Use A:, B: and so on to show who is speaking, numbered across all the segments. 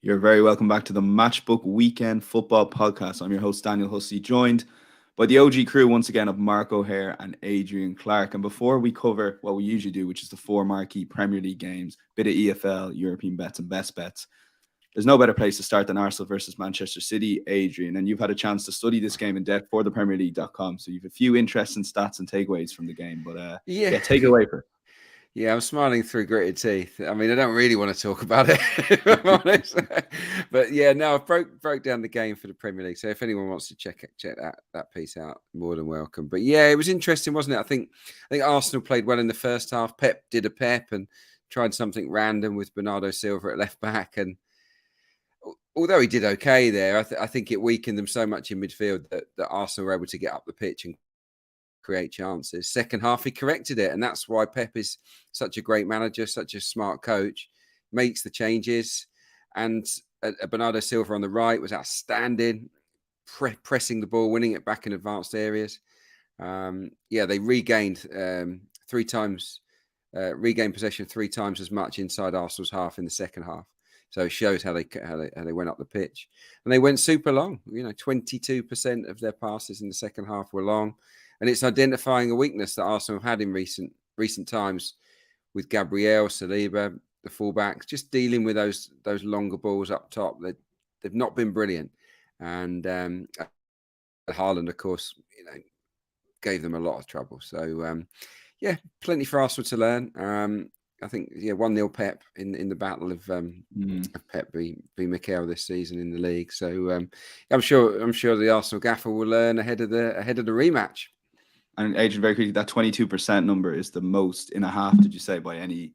A: You're very welcome back to the Matchbook Weekend Football Podcast. I'm your host, Daniel Hussey, joined by the OG crew once again of Mark O'Hare and Adrian Clarke. And before we cover what we usually do, which is the four marquee Premier League games, bit of EFL, European bets, and best bets, there's no better place to start than Arsenal versus Manchester City, Adrian. And you've had a chance to study this game in depth for the PremierLeague.com. So you've a few interesting stats and takeaways from the game. But take it away for it.
B: Yeah, I'm smiling through gritted teeth. I mean, I don't really want to talk about it, if I'm honest. But yeah, no, I broke down the game for the Premier League. So if anyone wants to check that piece out, more than welcome. But yeah, it was interesting, wasn't it? I think Arsenal played well in the first half. Pep did a Pep and tried something random with Bernardo Silva at left back. And although he did okay there, I think it weakened them so much in midfield that Arsenal were able to get up the pitch and create chances. Second half, he corrected it. And that's why Pep is such a great manager, such a smart coach, makes the changes. And Bernardo Silva on the right was outstanding, pressing the ball, winning it back in advanced areas. They regained regained possession 3 times as much inside Arsenal's half in the second half. So it shows how they went up the pitch. And they went super long. 22% of their passes in the second half were long. And it's identifying a weakness that Arsenal have had in recent times with Gabriel, Saliba, the fullbacks, just dealing with those longer balls up top. They've not been brilliant. And Haaland, of course, gave them a lot of trouble. So, plenty for Arsenal to learn. I think 1-0 Pep in the battle of Pep v Mikel this season in the league. So I'm sure the Arsenal gaffer will learn ahead of the rematch.
A: And Adrian, very quickly, that 22% number is the most in a half, did you say, by any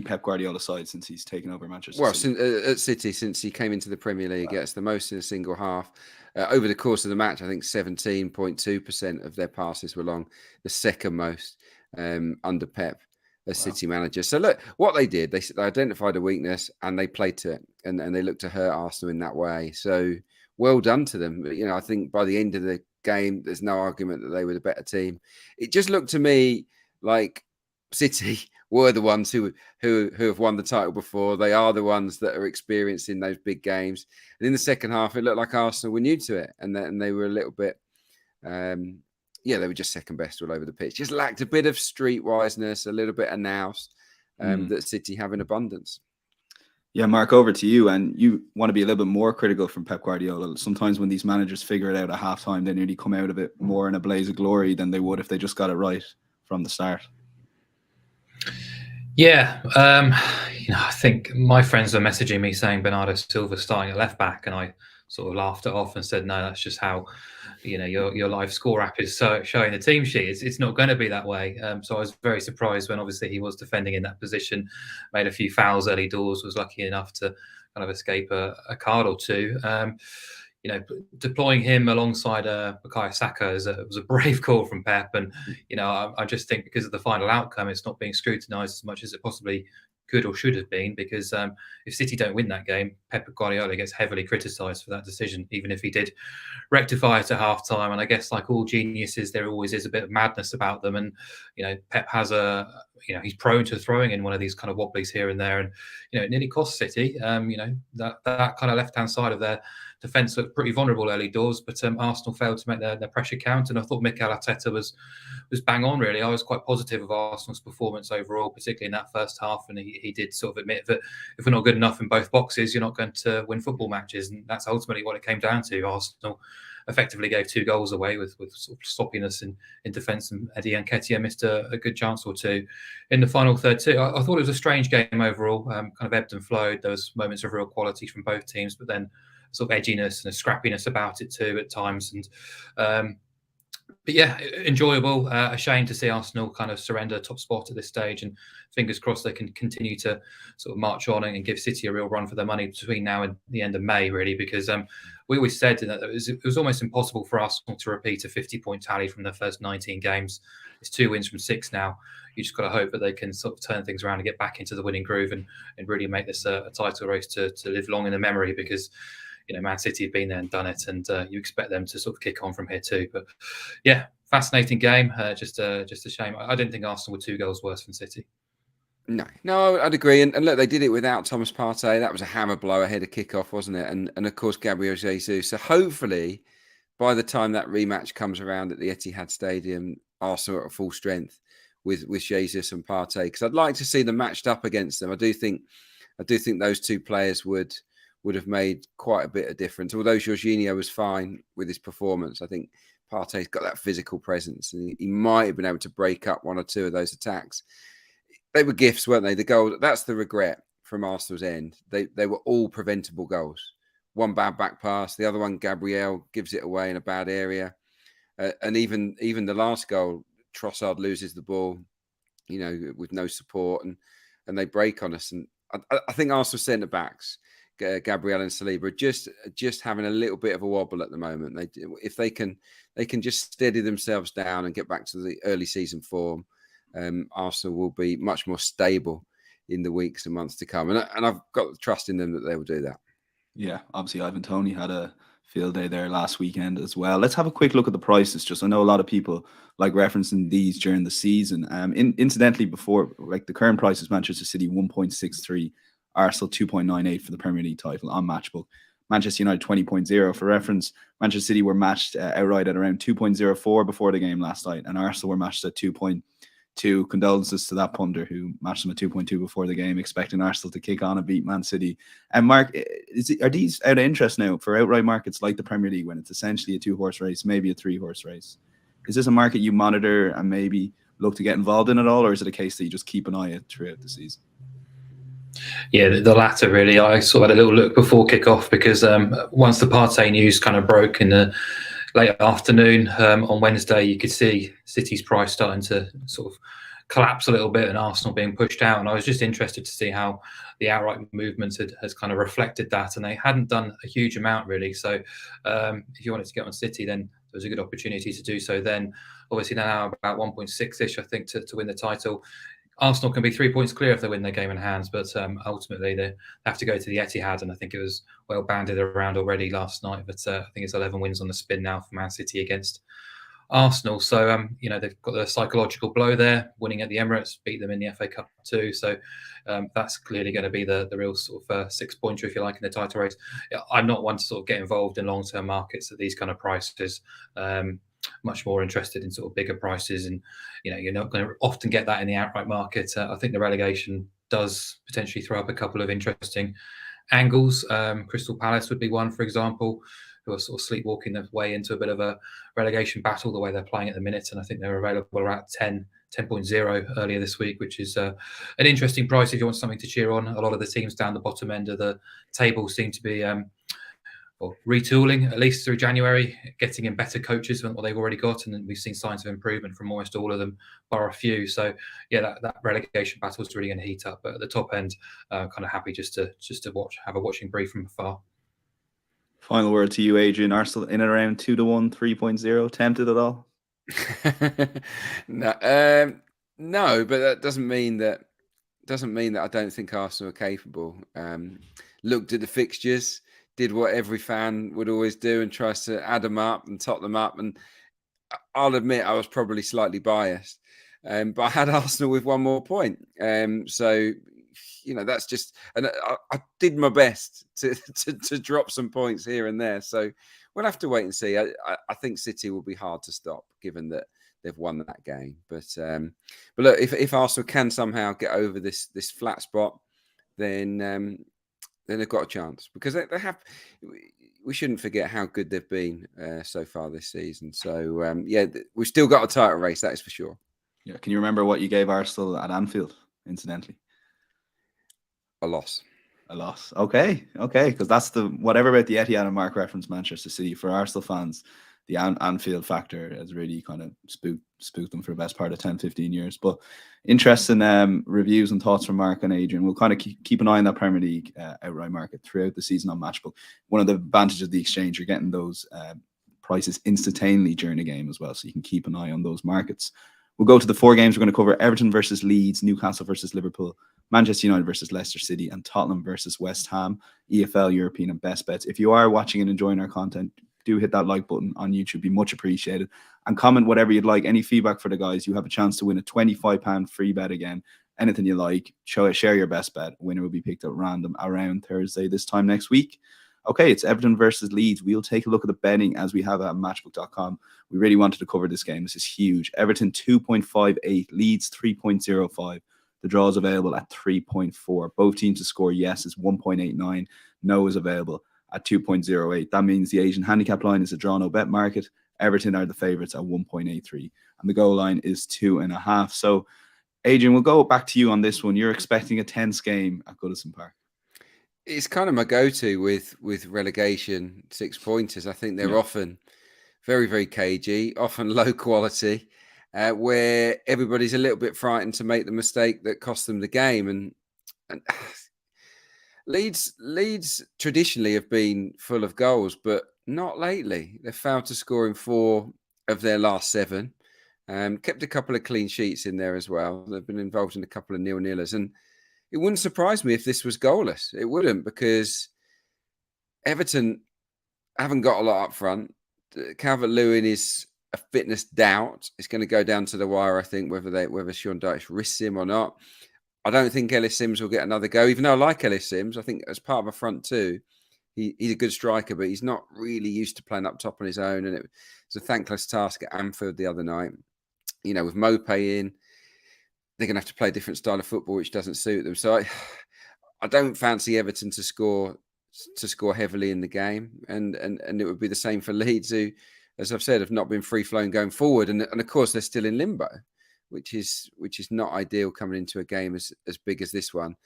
A: Pep Guardiola side since he's taken over Manchester City?
B: At City, since he came into the Premier League, it's the most in a single half. Over the course of the match, I think 17.2% of their passes were long, the second most under Pep as City manager. So look, what they did, they identified a weakness and they played to it, and they looked to hurt Arsenal in that way. So well done to them. I think by the end of the game, there's no argument that they were the better team. It just looked to me like City were the ones who have won the title before. They are the ones that are experienced in those big games. And in the second half, it looked like Arsenal were new to it, and they were a little bit, they were just second best all over the pitch. Just lacked a bit of streetwiseness, a little bit of nous that City have in abundance.
A: Yeah, Mark, over to you. And you want to be a little bit more critical from Pep Guardiola. Sometimes when these managers figure it out at halftime, they nearly come out of it more in a blaze of glory than they would if they just got it right from the start.
C: Yeah, I think my friends were messaging me saying Bernardo Silva starting at left back, and I sort of laughed it off and said, no, that's just how your live score app is showing the team sheet. It's not going to be that way. So I was very surprised when obviously he was defending in that position, made a few fouls early doors, was lucky enough to kind of escape a card or two. Deploying him alongside Bukayo Saka was a brave call from Pep. And, I just think because of the final outcome, it's not being scrutinised as much as it possibly could or should have been, because if City don't win that game, Pep Guardiola gets heavily criticised for that decision, even if he did rectify it at half time. And I guess, like all geniuses, there always is a bit of madness about them. And, Pep has he's prone to throwing in one of these kind of wobblies here and there. And, it nearly cost City. That kind of left-hand side of their defence looked pretty vulnerable early doors, but Arsenal failed to make their pressure count. And I thought Mikel Arteta was bang on, really. I was quite positive of Arsenal's performance overall, particularly in that first half. And he did sort of admit that if we're not good enough in both boxes, you're not going to win football matches. And that's ultimately what it came down to. Arsenal effectively gave 2 goals away with sort of sloppiness in defence, and Eddie Nketiah missed a good chance or two in the final third too. I thought it was a strange game overall, kind of ebbed and flowed. There was moments of real quality from both teams, but then sort of edginess and a scrappiness about it too at times. And but yeah, enjoyable. A shame to see Arsenal kind of surrender top spot at this stage, and fingers crossed they can continue to sort of march on and give City a real run for their money between now and the end of May, really, because we always said that it was almost impossible for Arsenal to repeat a 50-point tally from their first 19 games. It's 2 wins from 6 now. You just got to hope that they can sort of turn things around and get back into the winning groove and really make this a title race to live long in the memory, because Man City have been there and done it, and you expect them to sort of kick on from here too. But yeah, fascinating game. Just a shame. I didn't think Arsenal were 2 goals worse than City.
B: No, I'd agree. And look, they did it without Thomas Partey. That was a hammer blow ahead of kickoff, wasn't it? And of course, Gabriel Jesus. So hopefully, by the time that rematch comes around at the Etihad Stadium, Arsenal are at full strength with Jesus and Partey, because I'd like to see them matched up against them. I do think those two players would have made quite a bit of difference. Although Jorginho was fine with his performance, I think Partey's got that physical presence, and he might have been able to break up one or two of those attacks. They were gifts, weren't they? The goal, that's the regret from Arsenal's end. They were all preventable goals. One bad back pass, the other one, Gabriel gives it away in a bad area. And even the last goal, Trossard loses the ball, with no support, and they break on us. And I think Arsenal centre-backs, Gabriel and Saliba, are just having a little bit of a wobble at the moment. If they can just steady themselves down and get back to the early season form, Arsenal will be much more stable in the weeks and months to come. And I've got the trust in them that they will do that.
A: Yeah, obviously Ivan Toney had a field day there last weekend as well. Let's have a quick look at the prices. Just I know a lot of people like referencing these during the season. Incidentally, before, like, the current price is Manchester City 1.63, Arsenal 2.98 for the Premier League title on Matchbook. Manchester United 20.0. For reference, Manchester City were matched outright at around 2.04 before the game last night, and Arsenal were matched at 2.2. Condolences to that punter who matched them at 2.2 before the game, expecting Arsenal to kick on and beat Man City. And Mark, are these out of interest now for outright markets like the Premier League, when it's essentially a 2-horse race, maybe a 3-horse race? Is this a market you monitor and maybe look to get involved in at all, or is it a case that you just keep an eye at throughout the season?
C: Yeah, the latter really. I sort of had a little look before kickoff, because once the Partey news kind of broke in the late afternoon on Wednesday, you could see City's price starting to sort of collapse a little bit and Arsenal being pushed out. And I was just interested to see how the outright movement has kind of reflected that. And they hadn't done a huge amount really. So if you wanted to get on City, then there was a good opportunity to do so then. Obviously now about 1.6-ish, I think, to win the title. Arsenal can be 3 points clear if they win their game in hands, but ultimately they have to go to the Etihad, and I think it was well banded around already last night. But I think it's 11 wins on the spin now for Man City against Arsenal. So they've got the psychological blow there, winning at the Emirates, beat them in the FA Cup too. So that's clearly going to be the real sort of 6-pointer, if you like, in the title race. I'm not one to sort of get involved in long-term markets at these kind of prices. Much more interested in sort of bigger prices, and you're not going to often get that in the outright market. I think the relegation does potentially throw up a couple of interesting angles. Crystal Palace would be one, for example, who are sort of sleepwalking their way into a bit of a relegation battle the way they're playing at the minute, and I think they're available around 10.0 earlier this week, which is an interesting price if you want something to cheer on. A lot of the teams down the bottom end of the table seem to be retooling, at least through January, getting in better coaches than what they've already got, and then we've seen signs of improvement from almost all of them, bar a few. So yeah, that relegation battle is really going to heat up. But at the top end, kind of happy just to have a watching brief from afar.
A: Final word to you, Adrian. Arsenal in and around 2-1, 3.0. Tempted at all?
B: No, but that doesn't mean that I don't think Arsenal are capable. Looked at the fixtures, did what every fan would always do, and tries to add them up and top them up. And I'll admit I was probably slightly biased, but I had Arsenal with one more point. So that's just, and I did my best to drop some points here and there. So we'll have to wait and see. I think City will be hard to stop, given that they've won that game. But look, if Arsenal can somehow get over this flat spot, then they've got a chance, because they have. We shouldn't forget how good they've been so far this season. So we've still got a title race, that is for sure.
A: Yeah. Can you remember what you gave Arsenal at Anfield, incidentally?
B: A loss.
A: A loss. Okay. Because that's whatever about the Etihad and Mark reference Manchester City, for Arsenal fans, the Anfield factor has really kind of spooked them for the best part of 10-15 years. But interesting reviews and thoughts from Mark and Adrian. We'll kind of keep an eye on that Premier League outright market throughout the season on Matchbook. One of the advantages of the exchange, you're getting those prices instantaneously during the game as well, so you can keep an eye on those markets. We'll go to the 4 games. We're going to cover Everton versus Leeds, Newcastle versus Liverpool, Manchester United versus Leicester City, and Tottenham versus West Ham, EFL, European, and Best Bets. If you are watching and enjoying our content, do hit that like button on YouTube. Be much appreciated. And comment whatever you'd like. Any feedback for the guys, you have a chance to win a £25 free bet again anything you like. Share your best bet. Winner will be picked at random around Thursday this time next week. Okay, it's Everton versus Leeds. We'll take a look at the betting as we have it at matchbook.com. We really wanted to cover this game. This is huge. Everton 2.58, Leeds 3.05. The draw is available at 3.4. Both teams to score yes is 1.89. No is available at 2.08. That means the Asian handicap line is a draw no bet market. Everton are the favourites at 1.83. And the goal line is 2.5. So, Adrian, we'll go back to you on this one. You're expecting a tense game at Goodison Park.
B: It's kind of my go-to with relegation 6-pointers. I think they're often very, very cagey, often low quality, where everybody's a little bit frightened to make the mistake that cost them the game. And Leeds traditionally have been full of goals, but not lately. They've failed to score in 4 of their last 7. Kept a couple of clean sheets in there as well. They've been involved in a couple of 0-0ers. And it wouldn't surprise me if this was goalless. It wouldn't, because Everton haven't got a lot up front. Calvert-Lewin is a fitness doubt. It's going to go down to the wire, I think, whether Sean Dyche risks him or not. I don't think Ellis Sims will get another go, even though I like Ellis Sims. I think as part of a front two, he's a good striker, but he's not really used to playing up top on his own. And it was a thankless task at Anfield the other night. With Mopé in, they're going to have to play a different style of football, which doesn't suit them. So I don't fancy Everton to score heavily in the game, and it would be the same for Leeds, who, as I've said, have not been free flowing going forward, and of course they're still in limbo, which is not ideal coming into a game as big as this one.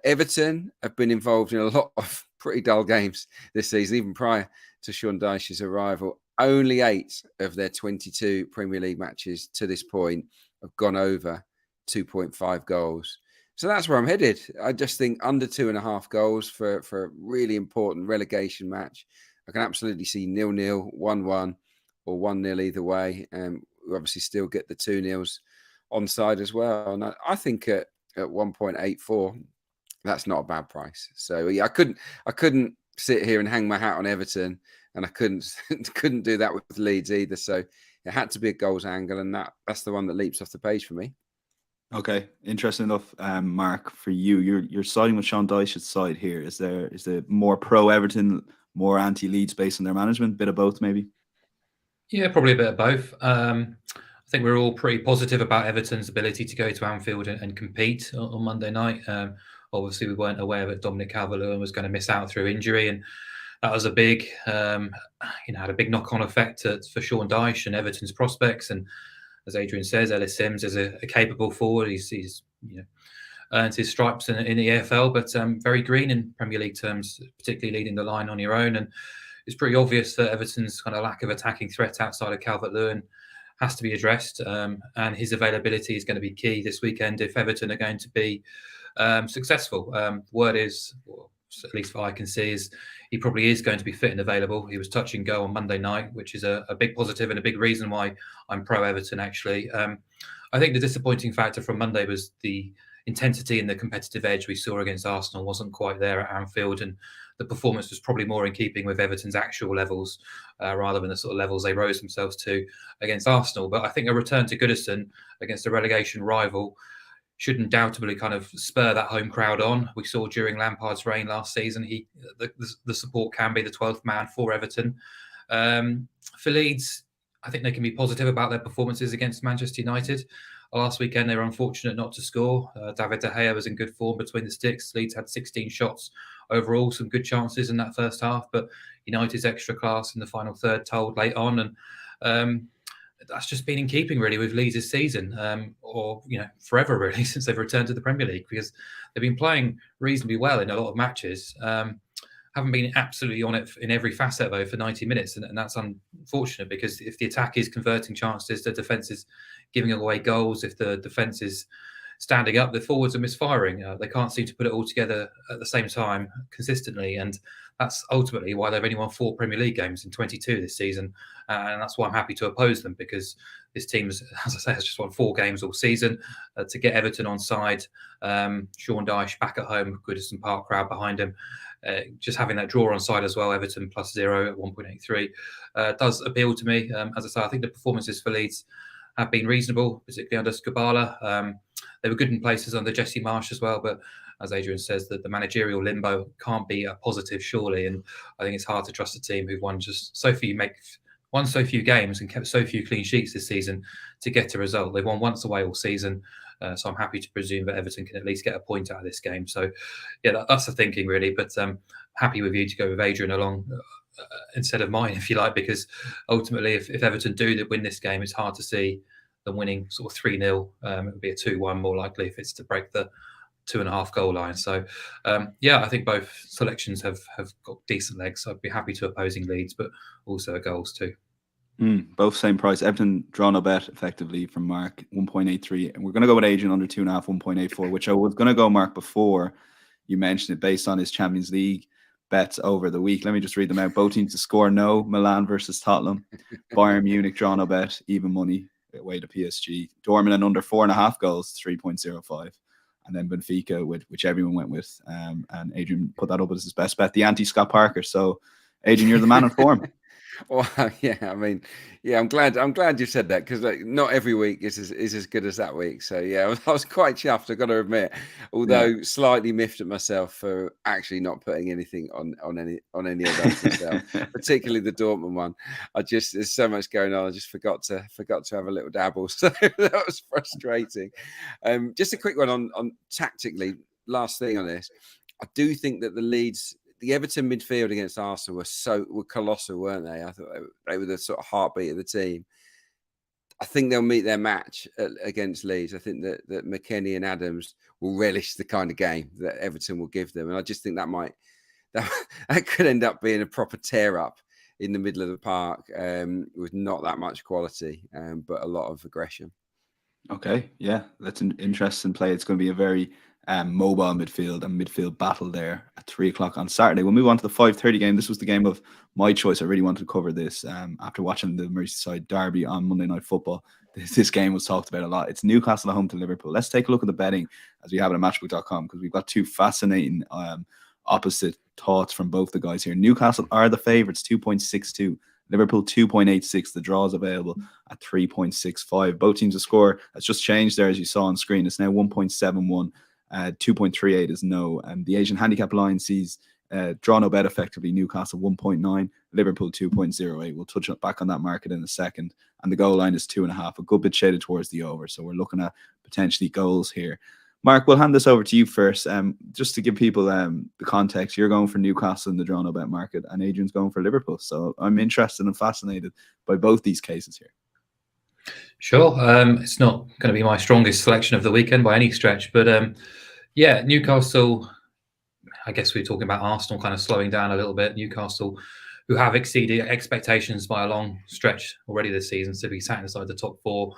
B: Everton have been involved in a lot of pretty dull games this season, even prior to Sean Dyche's arrival. Only 8 of their 22 Premier League matches to this point have gone over 2.5 goals. So that's where I'm headed. I just think under 2.5 goals for a really important relegation match. I can absolutely see 0-0, 1-1, or 1-0 either way. We obviously still get the 2-0s onside as well. And I think at 1.84, that's not a bad price. So yeah, I couldn't sit here and hang my hat on Everton, and I couldn't do that with Leeds either. So it had to be a goals angle, and that's the one that leaps off the page for me.
A: Okay, interesting enough, Mark. For you, you're siding with Sean Dyche's side here. Is there more pro Everton, more anti Leeds based on their management? Bit of both, maybe.
C: Yeah, probably a bit of both. I think we're all pretty positive about Everton's ability to go to Anfield and compete on Monday night. Obviously, we weren't aware that Dominic Calvert-Lewin was going to miss out through injury, and that was a big, had a big knock-on effect for Sean Dyche and Everton's prospects. And as Adrian says, Ellis Sims is a capable forward. He's earned his stripes in the EFL, but very green in Premier League terms, particularly leading the line on your own. And it's pretty obvious that Everton's kind of lack of attacking threat outside of Calvert-Lewin has to be addressed, and his availability is going to be key this weekend if Everton are going to be successful. Word is, well, at least what I can see, is he probably is going to be fit and available. He was touch and go on Monday night, which is a big positive and a big reason why I'm pro Everton, actually. I think the disappointing factor from Monday was the intensity and the competitive edge we saw against Arsenal wasn't quite there at Anfield, and the performance was probably more in keeping with Everton's actual levels rather than the sort of levels they rose themselves to against Arsenal. But I think a return to Goodison against a relegation rival should undoubtedly kind of spur that home crowd on. We saw during Lampard's reign last season, the support can be the 12th man for Everton. For Leeds, I think they can be positive about their performances against Manchester United. Last weekend, they were unfortunate not to score. David De Gea was in good form between the sticks. Leeds had 16 shots overall, some good chances in that first half, but United's extra class in the final third told late on. And that's just been in keeping really with Leeds' season, or forever really, since they've returned to the Premier League, because they've been playing reasonably well in a lot of matches. Haven't been absolutely on it in every facet though for 90 minutes, and that's unfortunate, because if the attack is converting chances, the defence is giving away goals. If the defence is standing up, the forwards are misfiring. They can't seem to put it all together at the same time consistently, and that's ultimately why they've only won 4 Premier League games in 22 this season. And that's why I'm happy to oppose them, because this team, as I say, has just won 4 games all season. To get Everton on side, Sean Dyche back at home, Goodison Park crowd behind him, just having that draw on side as well, Everton +0 at 1.83, does appeal to me. As I say, I think the performances for Leeds have been reasonable, particularly under Skubala. they were good in places under Jesse Marsch as well. But as Adrian says, that the managerial limbo can't be a positive, surely. And I think it's hard to trust a team who've won so few games and kept so few clean sheets this season to get a result. They've won once away all season. So I'm happy to presume that Everton can at least get a point out of this game. So, yeah, that's the thinking, really. But happy with you to go with Adrian along instead of mine, if you like, because ultimately, if Everton do win this game, it's hard to see them winning sort of 3-0. It would be a 2-1 more likely if it's to break the 2.5 goal line. So, I think both selections have got decent legs. So I'd be happy to opposing leads, but also goals too.
A: Both same price. Everton draw no bet effectively from Mark 1.83, and we're going to go with Adrian under 2.5 1.84, which I was going to go Mark before you mentioned it based on his Champions League bets over the week. Let me just read them out. Both teams to score no. Milan versus Tottenham. Bayern Munich draw no bet, even money away to PSG. Dortmund and under 4.5 goals, 3.05. And then Benfica, which everyone went with, and Adrian put that up as his best bet, the anti-Scott Parker. So, Adrian, you're the man in form.
B: Well, yeah, I mean, yeah, I'm glad you said that, because not every week is as good as that week. So yeah, I was quite chuffed, I've got to admit, although slightly miffed at myself for actually not putting anything on any of those myself, particularly the Dortmund one. There's so much going on, I just forgot to have a little dabble, so that was frustrating. Just a quick one on tactically. Last thing on this, I do think that the Everton midfield against Arsenal were colossal, weren't they? I thought they were the sort of heartbeat of the team. I think they'll meet their match against Leeds. I think that McKennie and Adams will relish the kind of game that Everton will give them, and I just think that could end up being a proper tear up in the middle of the park, with not that much quality, but a lot of aggression.
A: Okay, yeah, that's an interesting play. It's going to be a very mobile midfield battle there at 3:00 on Saturday. We'll move on to the 5:30 game. This was the game of my choice. I really wanted to cover this after watching the Merseyside derby on Monday Night Football. This game was talked about a lot. It's Newcastle at home to Liverpool. Let's take a look at the betting as we have it at matchbook.com, because we've got two fascinating opposite thoughts from both the guys here. Newcastle are the favourites, 2.62. Liverpool 2.86. The draw is available at 3.65. Both teams to score. That's just changed there, as you saw on screen. It's now 1.71. 2.38 is no. And the Asian handicap line sees draw no bet effectively. Newcastle 1.9, Liverpool 2.08. We'll touch back on that market in a second. And the goal line is 2.5, a good bit shaded towards the over. So we're looking at potentially goals here. Mark, we'll hand this over to you first. Just to give people the context, you're going for Newcastle in the draw no bet market, and Adrian's going for Liverpool. So I'm interested and fascinated by both these cases here.
C: Sure. It's not going to be my strongest selection of the weekend by any stretch, but Newcastle, I guess we're talking about Arsenal kind of slowing down a little bit. Newcastle, who have exceeded expectations by a long stretch already this season, to be sat inside the top four.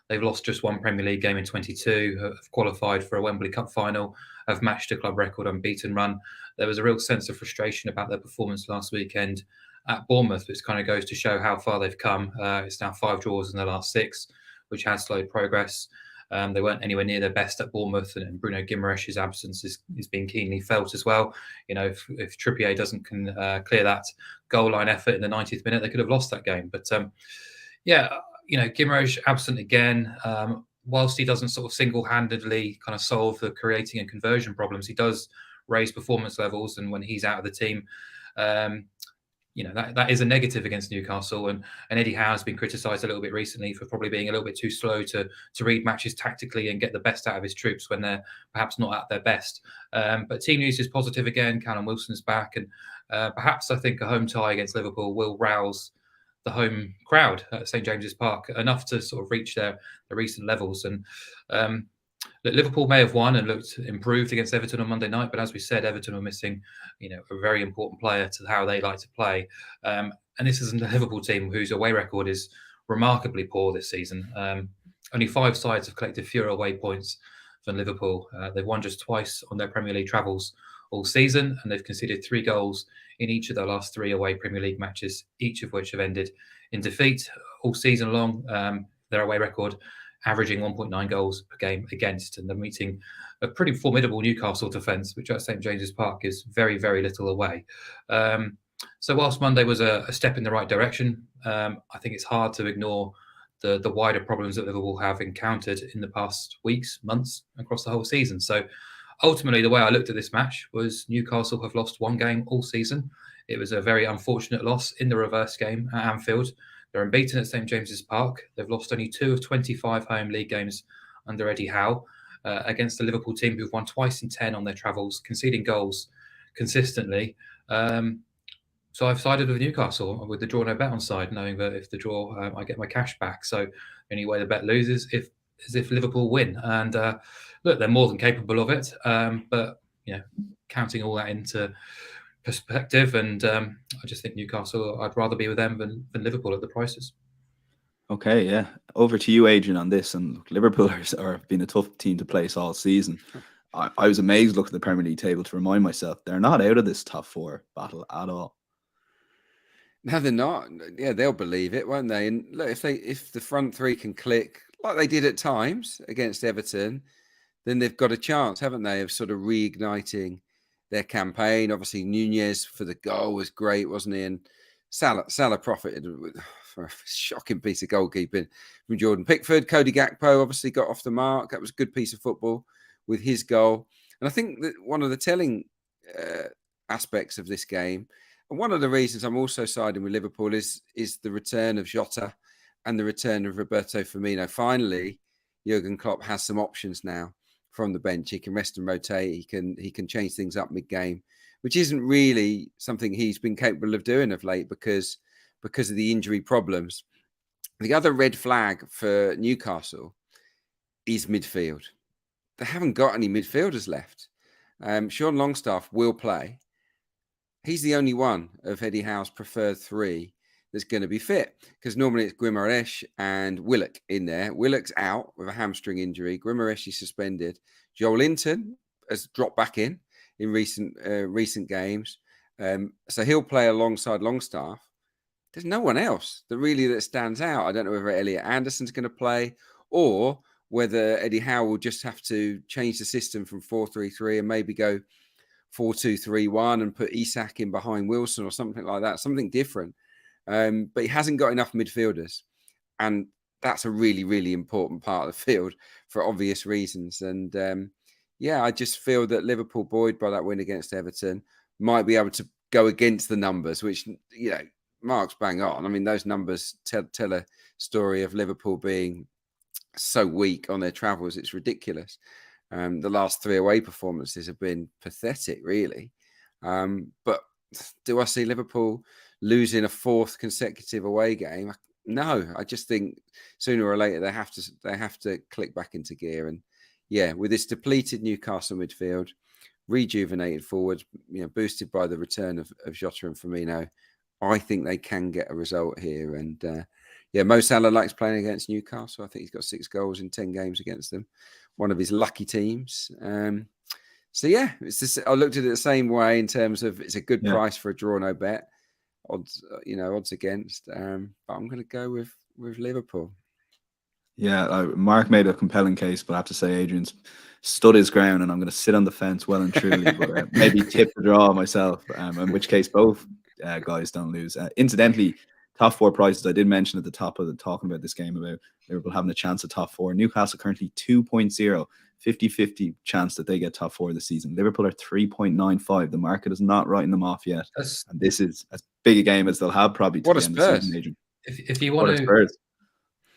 C: They've lost just one Premier League game in 22, have qualified for a Wembley Cup final, have matched a club record unbeaten run. There was a real sense of frustration about their performance last weekend at Bournemouth, which kind of goes to show how far they've come. It's now 5 draws in the last 6, which has slowed progress. They weren't anywhere near their best at Bournemouth, and Bruno Guimarães' absence is being keenly felt as well. You know, if Trippier doesn't clear that goal line effort in the 90th minute, they could have lost that game. But Guimarães absent again. Whilst he doesn't sort of single-handedly kind of solve the creating and conversion problems, he does raise performance levels, and when he's out of the team, that is a negative against Newcastle. And Eddie Howe has been criticised a little bit recently for probably being a little bit too slow to read matches tactically and get the best out of his troops when they're perhaps not at their best. But team news is positive again. Callum Wilson's back, and perhaps I think a home tie against Liverpool will rouse the home crowd at St James's Park enough to sort of reach their recent levels. And Liverpool may have won and looked improved against Everton on Monday night, but as we said, Everton were missing, a very important player to how they like to play. And this isn't a Liverpool team whose away record is remarkably poor this season. Only 5 sides have collected fewer away points than Liverpool. They've won just twice on their Premier League travels all season, and they've conceded 3 goals in each of their last 3 away Premier League matches, each of which have ended in defeat all season long. Their away record averaging 1.9 goals per game against, and they're meeting a pretty formidable Newcastle defence, which at St James's Park is very, very little away. So whilst Monday was a step in the right direction, I think it's hard to ignore the wider problems that Liverpool have encountered in the past weeks, months, across the whole season. So ultimately, the way I looked at this match was Newcastle have lost one game all season. It was a very unfortunate loss in the reverse game at Anfield. They're unbeaten at St James's Park. They've lost only 2 of 25 home league games under Eddie Howe against the Liverpool team, who've won twice in 10 on their travels, conceding goals consistently. So I've sided with Newcastle with the draw no bet on side, knowing that if the draw, I get my cash back. So the only way the bet loses is if Liverpool win. And look, they're more than capable of it. But counting all that into perspective, and I just think Newcastle, I'd rather be with them than Liverpool at the prices.
A: Okay, yeah. Over to you, Adrian, on this. And look, Liverpool are been a tough team to place all season. I was amazed looking at the Premier League table to remind myself they're not out of this top 4 battle at all.
B: No, they're not. Yeah, they'll believe it, won't they? And look, if the front three can click like they did at times against Everton, then they've got a chance, haven't they, of sort of reigniting their campaign. Obviously, Nunez for the goal was great, wasn't he? And Salah profited for a shocking piece of goalkeeping from Jordan Pickford. Cody Gakpo obviously got off the mark. That was a good piece of football with his goal. And I think that one of the telling aspects of this game, and one of the reasons I'm also siding with Liverpool, is the return of Jota and the return of Roberto Firmino. Finally, Jurgen Klopp has some options now from the bench. He can rest and rotate. He can change things up mid-game, which isn't really something he's been capable of doing of late because of the injury problems. The other red flag for Newcastle is midfield. They haven't got any midfielders left. Sean Longstaff will play. He's the only one of Eddie Howe's preferred 3 that's going to be fit, because normally it's Guimaraes and Willock in there. Willock's out with a hamstring injury. Guimaraes is suspended. Joel Linton has dropped back in recent games. So he'll play alongside Longstaff. There's no one else that stands out. I don't know whether Elliot Anderson's going to play or whether Eddie Howe will just have to change the system from 4-3-3 and maybe go 4-2-3-1 and put Isak in behind Wilson or something like that, something different. But he hasn't got enough midfielders. And that's a really, really important part of the field for obvious reasons. And I just feel that Liverpool, buoyed by that win against Everton, might be able to go against the numbers, which, Mark's bang on. I mean, those numbers tell a story of Liverpool being so weak on their travels. It's ridiculous. The last 3 away performances have been pathetic, really. But do I see Liverpool losing a 4th consecutive away game? No, I just think sooner or later they have to click back into gear. And with this depleted Newcastle midfield, rejuvenated forwards, boosted by the return of Jota and Firmino, I think they can get a result here. And Mo Salah likes playing against Newcastle. I think he's got 6 goals in 10 games against them. One of his lucky teams. It's just, I looked at it the same way in terms of it's a good price for a draw no bet. Odds against. But I'm going to go with Liverpool.
A: Yeah, Mark made a compelling case, but I have to say Adrian's stood his ground, and I'm going to sit on the fence well and truly, but maybe tip the draw myself, in which case both guys don't lose. Incidentally, top 4 prices, I did mention at the top of the talking about this game about Liverpool having a chance at top 4. Newcastle currently 2.0, 50-50 chance that they get top 4 this season. Liverpool are 3.95. The market is not writing them off yet. And this is as big a game as they'll have probably to the end of the season, Adrian.
C: If you want to...
A: Spurs.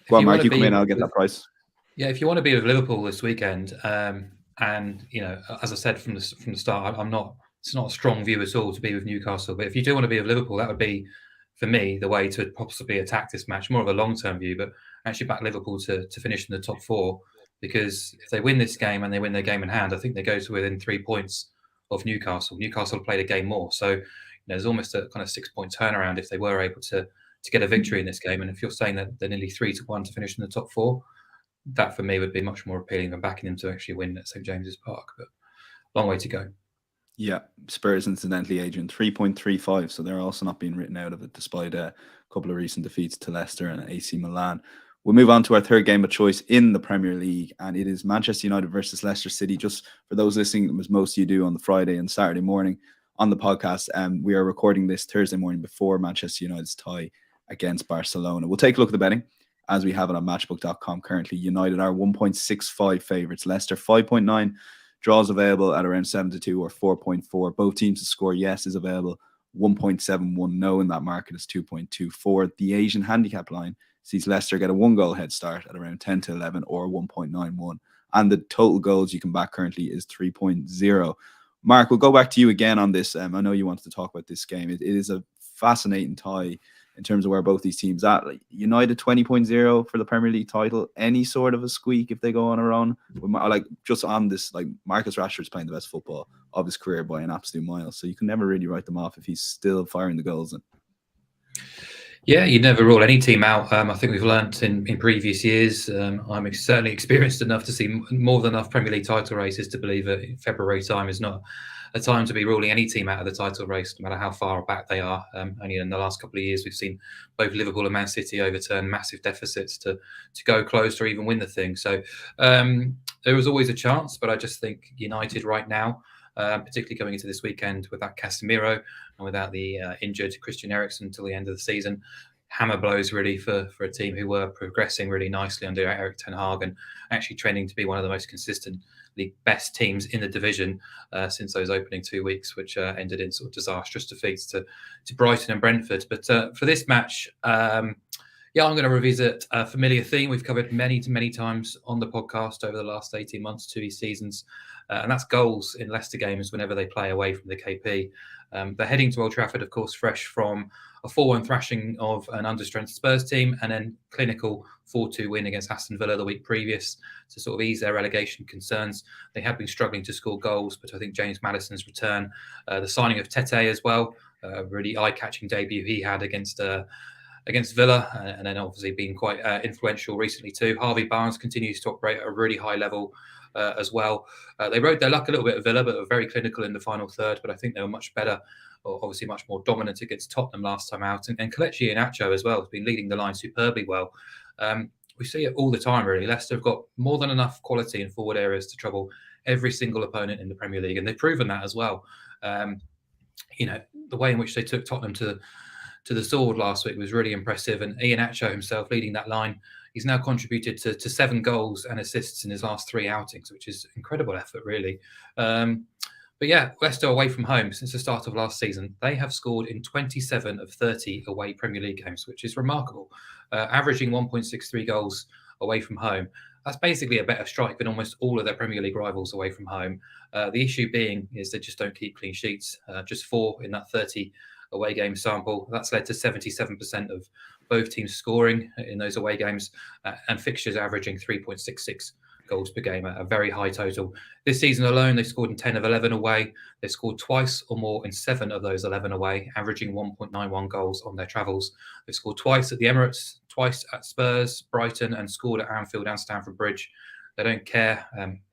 A: Go on, Mark, you come in, I'll get that price.
C: Yeah, if you want to be with Liverpool this weekend, and as I said from the start, I'm not. It's not a strong view at all to be with Newcastle. But if you do want to be with Liverpool, that would be, for me, the way to possibly attack this match. More of a long-term view, but actually back Liverpool to finish in the top 4, because if they win this game and they win their game in hand, I think they go to within 3 points of Newcastle. Newcastle played a game more, so there's almost a kind of 6-point turnaround if they were able to get a victory in this game. And if you're saying that they're nearly 3-1 to finish in the top 4, that for me would be much more appealing than backing them to actually win at St James's Park. But long way to go.
A: Yeah, Spurs, incidentally, Adrian, 3.35. So they're also not being written out of it, despite a couple of recent defeats to Leicester and AC Milan. We'll move on to our third game of choice in the Premier League, and it is Manchester United versus Leicester City. Just for those listening, as most of you do on the Friday and Saturday morning on the podcast, we are recording this Thursday morning before Manchester United's tie against Barcelona. We'll take a look at the betting. as we have it on matchbook.com currently. United are 1.65 favourites. Leicester 5.9. Draws available at around 7-2 or 4.4. Both teams to score yes is available. 1.71 no in that market is 2.24. The Asian handicap line sees Leicester get a 1-goal head start at around 10-11 or 1.91. And the total goals you can back currently is 3.0. Mark, we'll go back to you again on this. I know you wanted to talk about this game. It is a fascinating tie in terms of where both these teams at. Like United 20.0 for the Premier League title. Any sort of a squeak if they go on a run. Like just on this, like Marcus Rashford's playing the best football of his career by an absolute mile. So you can never really write them off if he's still firing the goals in.
C: Yeah, you never rule any team out. I think we've learnt in previous years. I'm certainly experienced enough to see more than enough Premier League title races to believe that February time is not a time to be ruling any team out of the title race, no matter how far back they are. Only in the last couple of years, we've seen both Liverpool and Man City overturn massive deficits to go close or even win the thing. So there was always a chance, but I just think United right now, particularly going into this weekend without Casemiro and without the injured Christian Eriksen until the end of the season, hammer blows really for a team who were progressing really nicely under Erik ten Hag and actually trending to be one of the most consistently best teams in the division since those opening 2 weeks, which ended in sort of disastrous defeats to Brighton and Brentford. But for this match, I'm going to revisit a familiar theme we've covered many times on the podcast over the last 18 months, 2 seasons, and that's goals in Leicester games whenever they play away from the KP. They're heading to Old Trafford, of course, fresh from a 4-1 thrashing of an understrength Spurs team and then clinical 4-2 win against Aston Villa the week previous to sort of ease their relegation concerns. They have been struggling to score goals, but I think James Maddison's return, the signing of Tete as well, really eye-catching debut he had against Villa, and then obviously being quite influential recently too. Harvey Barnes continues to operate at a really high level as well. They rode their luck a little bit at Villa, but were very clinical in the final third. But I think they were much better, or obviously much more dominant against Tottenham last time out. And Kelechi Iheanacho as well has been leading the line superbly well. We see it all the time, really. Leicester have got more than enough quality in forward areas to trouble every single opponent in the Premier League, and they've proven that as well. The way in which they took Tottenham to the sword last week was really impressive, and Iheanacho himself leading that line. He's now contributed to 7 goals and assists in his last 3 outings, which is incredible effort, really. But yeah, Leicester away from home since the start of last season, they have scored in 27 of 30 away Premier League games, which is remarkable, averaging 1.63 goals away from home. That's basically a better strike than almost all of their Premier League rivals away from home. The issue being is they just don't keep clean sheets, just 4 in that 30 away game sample. That's led to 77% of both teams scoring in those away games and fixtures averaging 3.66 goals per game, a very high total. This season alone, they scored in 10 of 11 away. They scored twice or more in 7 of those 11 away, averaging 1.91 goals on their travels. They scored twice at the Emirates, twice at Spurs, Brighton, and scored at Anfield and Stamford Bridge. They don't care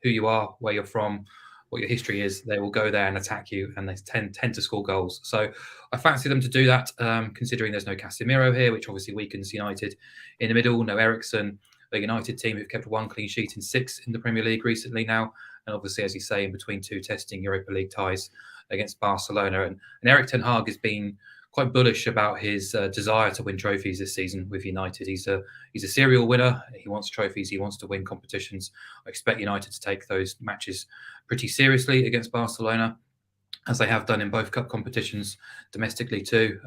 C: who you are, where you're from, what your history is. They will go there and attack you, and they tend to score goals. So I fancy them to do that, considering there's no Casemiro here, which obviously weakens United in the middle. No Eriksen, a United team who've kept 1 clean sheet in 6 in the Premier League recently now. And obviously, as you say, in between 2 testing Europa League ties against Barcelona. And Erik ten Hag has been quite bullish about his desire to win trophies this season with United. He's a serial winner. He wants trophies. He wants to win competitions. I expect United to take those matches pretty seriously against Barcelona, as they have done in both cup competitions domestically too.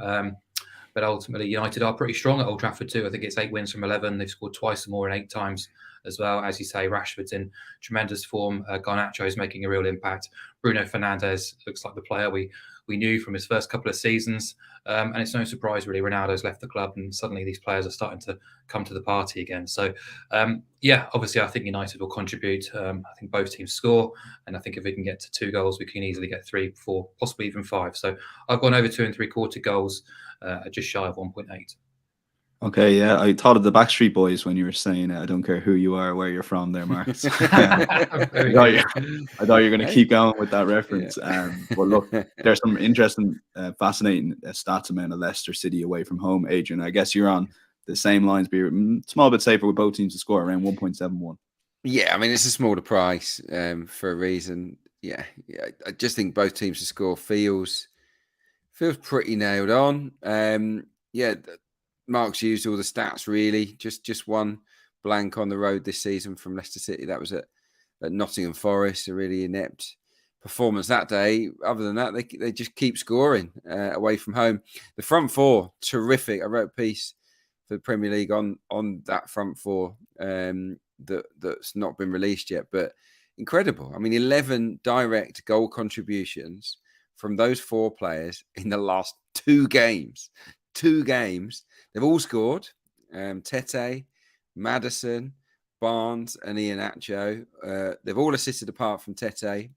C: But ultimately, United are pretty strong at Old Trafford too. I think it's 8 wins from 11. They've scored twice or more in 8 times as well. As you say, Rashford's in tremendous form. Garnacho is making a real impact. Bruno Fernandes looks like the player we knew from his first couple of seasons. And it's no surprise, really, Ronaldo's left the club and suddenly these players are starting to come to the party again. So, obviously, I think United will contribute. I think both teams score. And I think if we can get to 2 goals, we can easily get 3, 4, possibly even 5. So I've gone over 2 3/4 goals, just shy of 1.8.
A: Okay, yeah, I thought of the Backstreet Boys when you were saying I don't care who you are, where you're from there, Marcus. I thought you were going to keep going with that reference. Yeah. But look, there's some interesting, fascinating stats about Leicester City away from home. Adrian, I guess you're on the same lines, but you're a small bit safer with both teams to score around 1.71.
B: Yeah, I mean, it's a smaller price for a reason. Yeah, I just think both teams to score feels pretty nailed on. Mark's used all the stats really. Just one blank on the road this season from Leicester City. That was at Nottingham Forest, a really inept performance that day. Other than that, they just keep scoring away from home. The front four, terrific. I wrote a piece for the Premier League on that front four that's not been released yet, but incredible. I mean, 11 direct goal contributions from those four players in the last 2 games. 2 games. They've all scored. Tete, Maddison, Barnes and Iheanacho. They've all assisted apart from Tete,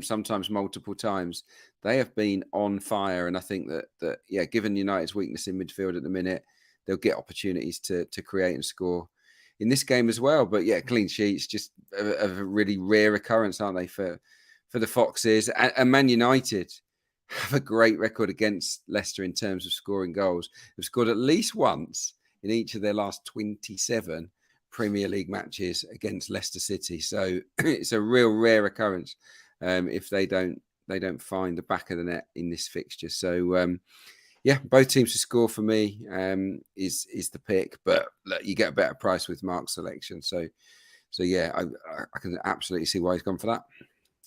B: sometimes multiple times. They have been on fire, and I think that given United's weakness in midfield at the minute, they'll get opportunities to create and score in this game as well. But yeah, clean sheets, just a really rare occurrence, aren't they, for the Foxes? And Man United have a great record against Leicester in terms of scoring goals. They've scored at least once in each of their last 27 Premier League matches against Leicester City. So it's a real rare occurrence if they don't find the back of the net in this fixture. So both teams to score for me is the pick, but look, you get a better price with Mark's selection. So yeah, I can absolutely see why he's gone for that.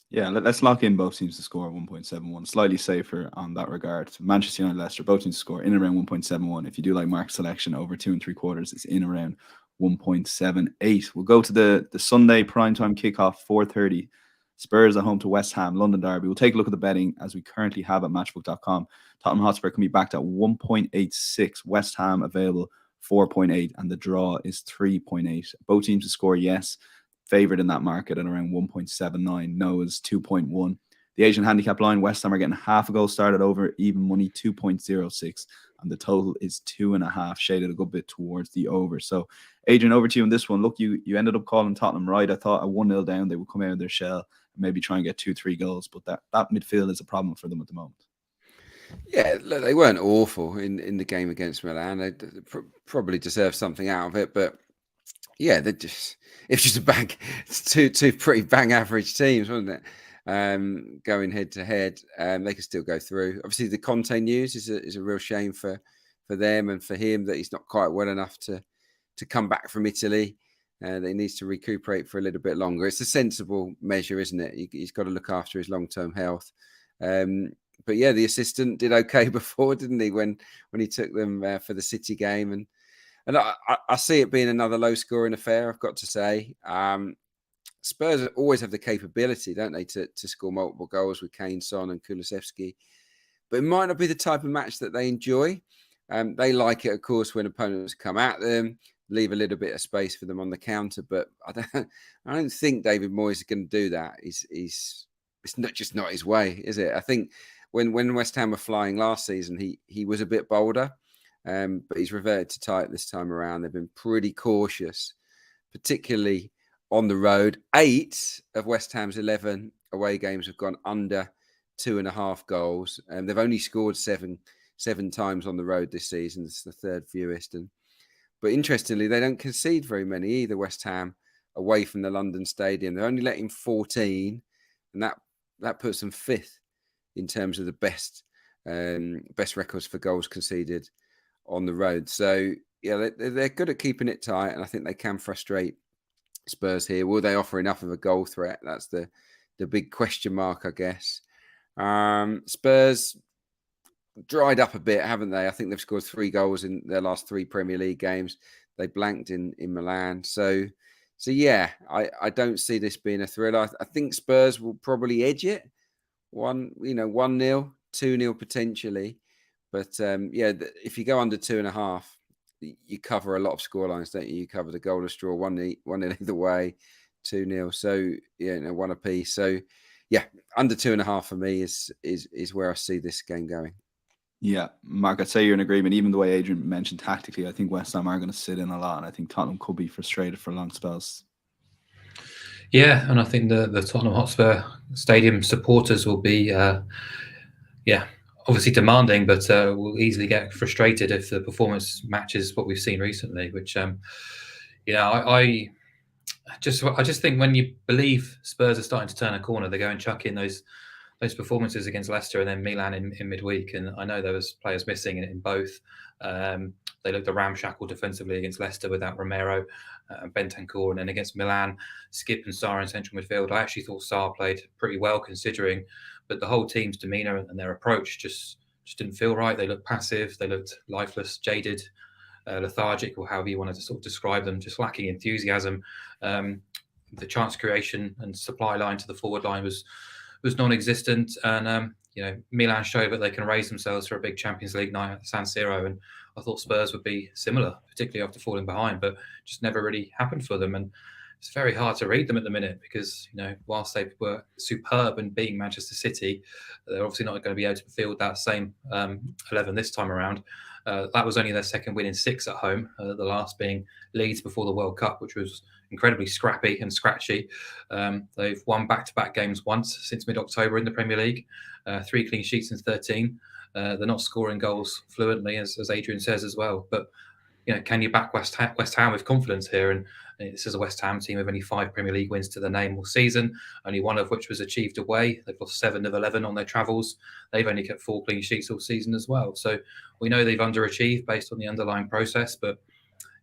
A: Yeah, let's lock in both teams to score 1.71. Slightly safer on that regard. Manchester United, Leicester, both teams to score in around 1.71. If you do like Mark's selection, over 2 3/4, it's in around 1.78. We'll go to the Sunday primetime kickoff, 4:30. Spurs at home to West Ham, London derby. We'll take a look at the betting as we currently have at matchbook.com. Tottenham Hotspur can be backed at 1.86. West Ham available 4.8, and the draw is 3.8. Both teams to score, yes. Favourite in that market at around 1.79. No is 2.1. The Asian handicap line, West Ham are getting half a goal started over, even money 2.06. And the total is 2.5, shaded a good bit towards the over. So, Adrian, over to you on this one. Look, you ended up calling Tottenham right. I thought at 1-0 down, they would come out of their shell and maybe try and get 2-3 goals. But that midfield is a problem for them at the moment.
B: Yeah, look, they weren't awful in the game against Milan. They probably deserved something out of it. But yeah, it's just a bang. It's two pretty bang average teams, wasn't it? Going head to head, they can still go through. Obviously, the Conte news is a real shame for them and for him, that he's not quite well enough to come back from Italy. That he needs to recuperate for a little bit longer. It's a sensible measure, isn't it? He's got to look after his long-term health. But yeah, the assistant did okay before, didn't he? When he took them for the City game, and I see it being another low-scoring affair, I've got to say. Spurs always have the capability, don't they, to score multiple goals with Kane, Son and Kulusevski. But it might not be the type of match that they enjoy. They like it, of course, when opponents come at them, leave a little bit of space for them on the counter. But I don't think David Moyes is going to do that. It's not his way, is it? I think when West Ham were flying last season, he was a bit bolder. But he's reverted to type this time around. They've been pretty cautious, particularly on the road. 8 of West Ham's 11 away games have gone under 2.5 goals. They've only scored seven times on the road this season. It's the third fewest. But interestingly, they don't concede very many either, West Ham, away from the London Stadium. They're only letting 14, and that puts them 5th in terms of the best records for goals conceded on the road. So yeah, they're good at keeping it tight, and I think they can frustrate Spurs here. Will they offer enough of a goal threat? That's the big question mark, I guess. Spurs dried up a bit, haven't they? I think they've scored 3 goals in their last 3 Premier League games. They blanked in Milan. So yeah, I don't see this being a thriller. I think Spurs will probably edge it. 1-0, 2-0 potentially. But if you go under 2.5, you cover a lot of scorelines, don't you? You cover the goalless draw, 1-0 either way, 2-0. So one apiece. So yeah, under 2.5 for me is where I see this game going.
A: Yeah, Mark, I'd say you're in agreement. Even the way Adrian mentioned tactically, I think West Ham are going to sit in a lot, and I think Tottenham could be frustrated for long spells.
C: Yeah, and I think the Tottenham Hotspur Stadium supporters will be, obviously demanding, but will easily get frustrated if the performance matches what we've seen recently. Which, I just think when you believe Spurs are starting to turn a corner, they go and chuck in those performances against Leicester and then Milan in midweek. And I know there was players missing in both. they looked a ramshackle defensively against Leicester without Romero and Bentancur, and then against Milan, Skip and Sarr in central midfield. I actually thought Sarr played pretty well considering, but the whole team's demeanour and their approach just didn't feel right. They looked passive, they looked lifeless, jaded, lethargic, or however you wanted to sort of describe them, just lacking enthusiasm. The chance creation and supply line to the forward line was non-existent, and Milan show that they can raise themselves for a big Champions League night at San Siro, and I thought Spurs would be similar, particularly after falling behind, but just never really happened for them. And it's very hard to read them at the minute because, whilst they were superb and beating Manchester City, they're obviously not going to be able to field that same 11 this time around. That was only their second win in 6 at home, the last being Leeds before the World Cup, which was incredibly scrappy and scratchy. They've won back-to-back games once since mid-October in the Premier League, 3 clean sheets in 13. They're not scoring goals fluently, as Adrian says as well. But can you back West Ham with confidence here? And this is a West Ham team with only 5 Premier League wins to their name all season, only one of which was achieved away. They've lost 7 of 11 on their travels. They've only kept 4 clean sheets all season as well. So we know they've underachieved based on the underlying process, but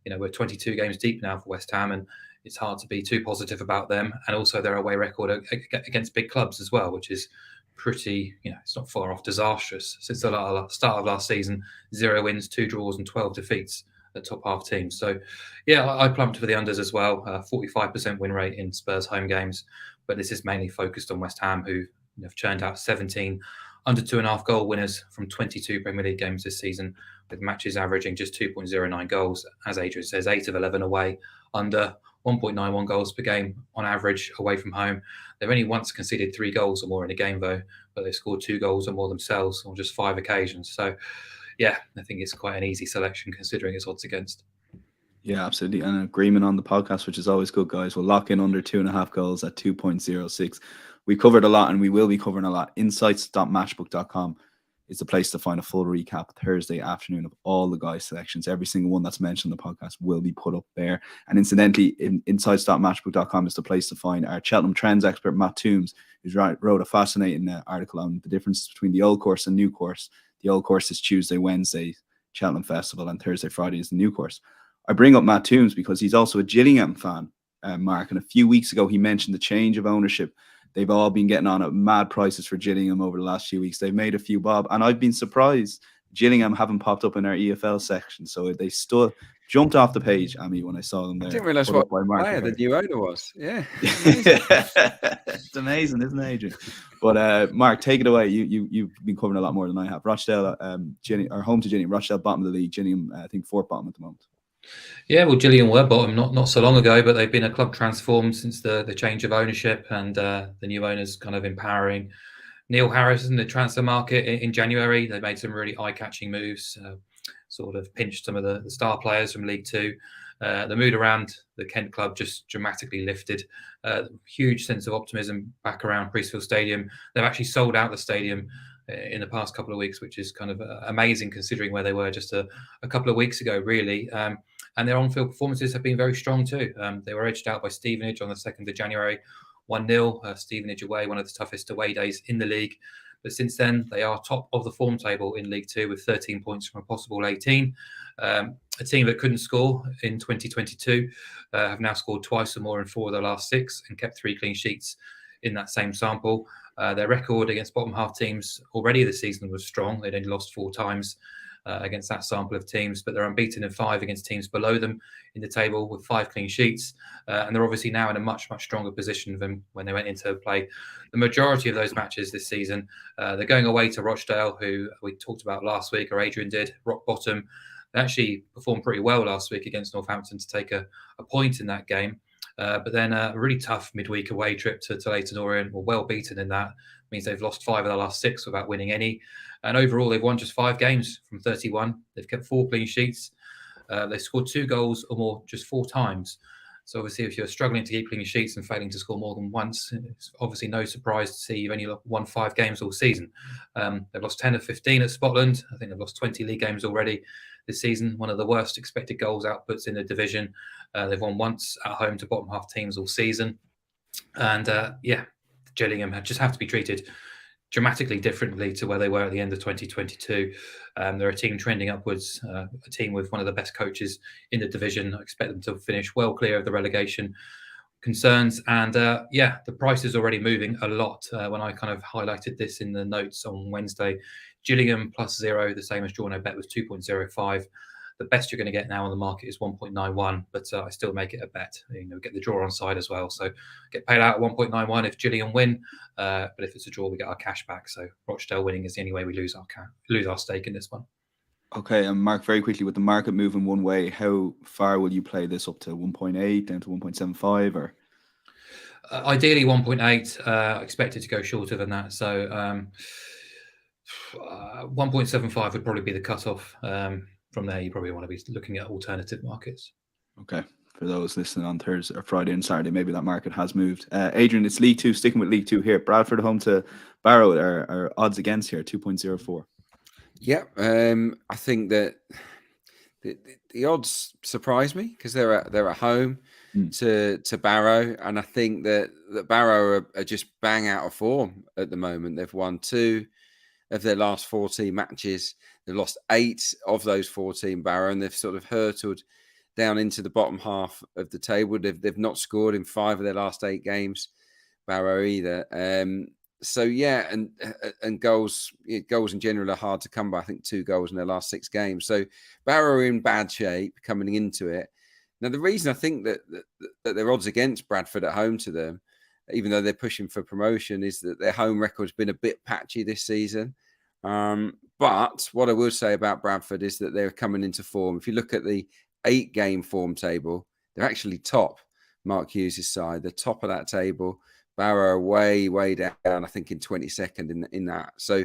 C: we're 22 games deep now for West Ham, and it's hard to be too positive about them. And also their away record against big clubs as well, which is pretty, it's not far off disastrous. Since the start of last season, 0 wins, 2 draws and 12 defeats at top half teams. So yeah, I plumped for the unders as well. 45% win rate in Spurs home games, but this is mainly focused on West Ham, who have churned out 17 under 2.5 goal winners from 22 Premier League games this season, with matches averaging just 2.09 goals. As Adrian says, 8 of 11 away, under 1.91 goals per game on average away from home. They've only once conceded 3 goals or more in a game, though, but they've scored 2 goals or more themselves on just 5 occasions. So, yeah, I think it's quite an easy selection considering its odds against.
A: Yeah, absolutely. And an agreement on the podcast, which is always good, guys. We'll lock in under 2.5 goals at 2.06. We covered a lot, and we will be covering a lot. Insights.matchbook.com is the place to find a full recap Thursday afternoon of all the guys' selections. Every single one that's mentioned in the podcast will be put up there. And incidentally, insights.matchbook.com is the place to find our Cheltenham trends expert, Matt Toombs, who's wrote a fascinating article on the difference between the old course and new course. The old course is Tuesday, Wednesday, Cheltenham Festival, and Thursday, Friday is the new course. I bring up Matt Toombs because he's also a Gillingham fan, Mark. And a few weeks ago, he mentioned the change of ownership. They've all been getting on at mad prices for Gillingham over the last few weeks. They've made a few bob, and I've been surprised Gillingham haven't popped up in our EFL section. So they still jumped off the page at me when I saw them there.
B: I didn't realise what player the new owner was. Yeah.
A: It's amazing, isn't it, Adrian? But Mark, take it away. You've been covering a lot more than I have. Rochdale, Gillingham, or home to Gillingham. Rochdale, bottom of the league. Gillingham, I think, 4th bottom at the moment.
C: Yeah, well, Gillingham were bottom not so long ago, but they've been a club transformed since the change of ownership and the new owners kind of empowering Neil Harris in the transfer market in January. They made some really eye-catching moves, sort of pinched some of the star players from League Two. The mood around the Kent club just dramatically lifted. Huge sense of optimism back around Priestfield Stadium. They've actually sold out the stadium in the past couple of weeks, which is kind of amazing considering where they were just a couple of weeks ago, really. And their on-field performances have been very strong too. They were edged out by Stevenage on the 2nd of January, 1-0. Stevenage away, one of the toughest away days in the league. But since then, they are top of the form table in League Two with 13 points from a possible 18. A team that couldn't score in 2022 have now scored twice or more in 4 of their last 6 and kept 3 clean sheets in that same sample. Their record against bottom half teams already this season was strong. They'd only lost 4 times against that sample of teams, but they're unbeaten in 5 against teams below them in the table with 5 clean sheets. And they're obviously now in a much, much stronger position than when they went into play the majority of those matches this season. They're going away to Rochdale, who we talked about last week, or Adrian did, rock bottom. They actually performed pretty well last week against Northampton to take a point in that game. But then a really tough midweek away trip to Leyton Orient, were well beaten in that. Means they've lost 5 of their last 6 without winning any. And overall, they've won just 5 games from 31. They've kept 4 clean sheets. They've scored 2 goals or more just 4 times. So obviously, if you're struggling to keep clean sheets and failing to score more than once, it's obviously no surprise to see you've only won 5 games all season. They've lost 10 of 15 at Scotland. I think they've lost 20 league games already this season. One of the worst expected goals outputs in the division. They've won once at home to bottom half teams all season. And Gillingham just have to be treated dramatically differently to where they were at the end of 2022. They're a team trending upwards, a team with one of the best coaches in the division. I expect them to finish well clear of the relegation concerns. And yeah, the price is already moving a lot. When I kind of highlighted this in the notes on Wednesday, Gillingham +0, the same as draw no bet, was 2.05. The best you're going to get now on the market is 1.91, but I still make it a bet. Get the draw on side as well. So get paid out at 1.91 if Gillingham win, but if it's a draw, we get our cash back. So Rochdale winning is the only way we lose our stake in this one.
A: Okay, and Mark, very quickly, with the market moving one way, how far will you play this up to 1.8, down to 1.75, or?
C: Ideally 1.8. I expect it to go shorter than that. So 1.75 would probably be the cutoff. From there, you probably want to be looking at alternative markets.
A: Okay, for those listening on Thursday or Friday and Saturday, maybe that market has moved. Adrian, it's League Two, sticking with League Two here. Bradford home to Barrow are odds against here, 2.04.
B: Yeah, I think that the odds surprise me because they're at home to Barrow, and I think that Barrow are just bang out of form at the moment. They've won 2 of their last 14 matches. They've lost 8 of those 14, Barrow, and they've sort of hurtled down into the bottom half of the table. They've not scored in 5 of their last 8 games, Barrow either. So yeah, and goals in general are hard to come by. I think 2 goals in their last 6 games. So Barrow are in bad shape coming into it. Now the reason I think that their odds against Bradford at home to them, even though they're pushing for promotion, is that their home record's been a bit patchy this season. But what I will say about Bradford is that they're coming into form. If you look at the 8-game form table, they're actually top. Mark Hughes' side, they're top of that table. Barrow are way down, I think, in 22nd in that. So